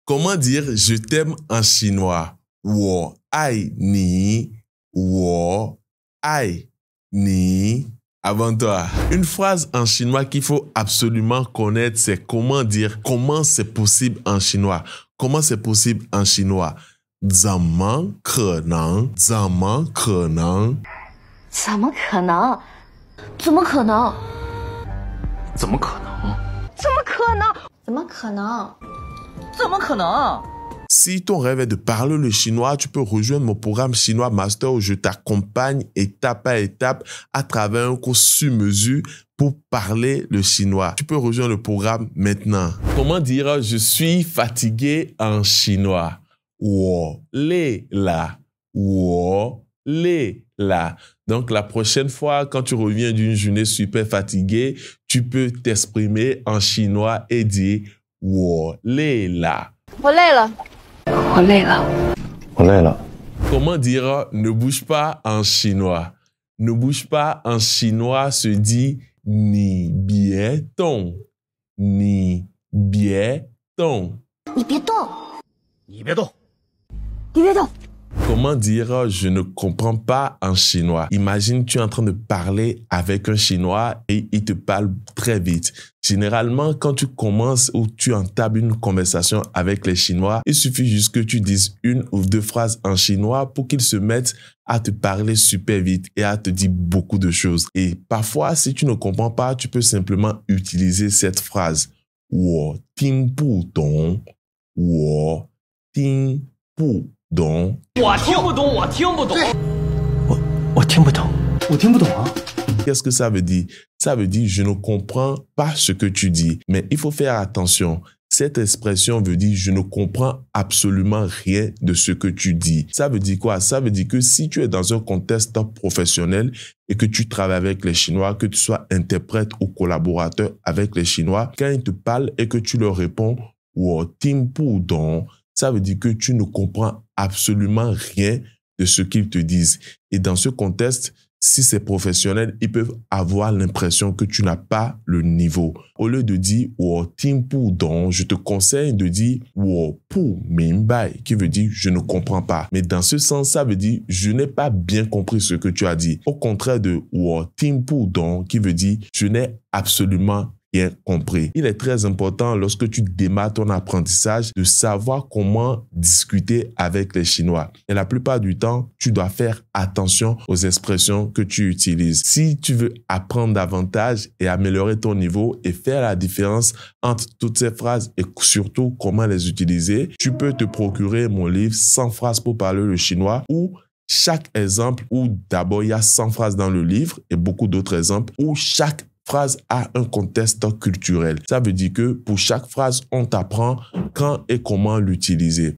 Comment dire je t'aime en chinois? 我爱你，我爱你. Avant toi, une phrase en chinois qu'il faut absolument connaître, c'est comment dire comment c'est possible en chinois. Comment c'est possible en chinois? 怎么可能？怎么可能？怎么可能？怎么可能？怎么可能？怎么可能？怎么可能？怎么可能？ Si ton rêve est de parler le chinois, tu peux rejoindre mon programme Chinois Master où je t'accompagne étape à étape à travers un cours sur mesure pour parler le chinois. Tu peux rejoindre le programme maintenant. Comment dire je suis fatigué en chinois? 我累了，我累了. Donc la prochaine fois, quand tu reviens d'une journée super fatiguée, tu peux t'exprimer en chinois et dire 我累了。我累了，我累了，我累了。 Comment dire ne bouge pas en chinois? Ne bouge pas en chinois se dit ni别动，你别动。你别动，你别动。你别动。 Comment dire je ne comprends pas en chinois? Imagine tu es en train de parler avec un chinois et il te parle très vite. Généralement, quand tu commences ou tu entames une conversation avec les Chinois, il suffit juste que tu dises une ou deux phrases en chinois pour qu'ils se mettent à te parler super vite et à te dire beaucoup de choses. Et parfois, si tu ne comprends pas, tu peux simplement utiliser cette phrase. 我听不懂，我听不懂。 我听不懂，我听不懂。我听不懂，我听不懂啊。 Qu'est-ce que ça veut dire? Ça veut dire je ne comprends pas ce que tu dis. Mais il faut faire attention. Cette expression veut dire je ne comprends absolument rien de ce que tu dis. Ça veut dire quoi? Ça veut dire que si tu es dans un contexte professionnel et que tu travailles avec les Chinois, que tu sois interprète ou collaborateur avec les Chinois, quand ils te parlent et que tu leur réponds « wo ting pu dong », ça veut dire que tu ne comprends absolument rien de ce qu'ils te disent. Et dans ce contexte, si c'est professionnel, ils peuvent avoir l'impression que tu n'as pas le niveau. Au lieu de dire « wo ting pu dong », je te conseille de dire « wo pu minbai », qui veut dire « je ne comprends pas ». Mais dans ce sens, ça veut dire « je n'ai pas bien compris ce que tu as dit ». Au contraire de « wo ting pu dong », qui veut dire « je n'ai absolument bien compris ». Il est très important lorsque tu démarres ton apprentissage de savoir comment discuter avec les Chinois. Et la plupart du temps, tu dois faire attention aux expressions que tu utilises. Si tu veux apprendre davantage et améliorer ton niveau et faire la différence entre toutes ces phrases et surtout comment les utiliser, tu peux te procurer mon livre 100 phrases pour parler le chinois où chaque exemple, où d'abord il y a 100 phrases dans le livre et beaucoup d'autres exemples, où chaque phrase a un contexte culturel. Ça veut dire que pour chaque phrase, on t'apprend quand et comment l'utiliser.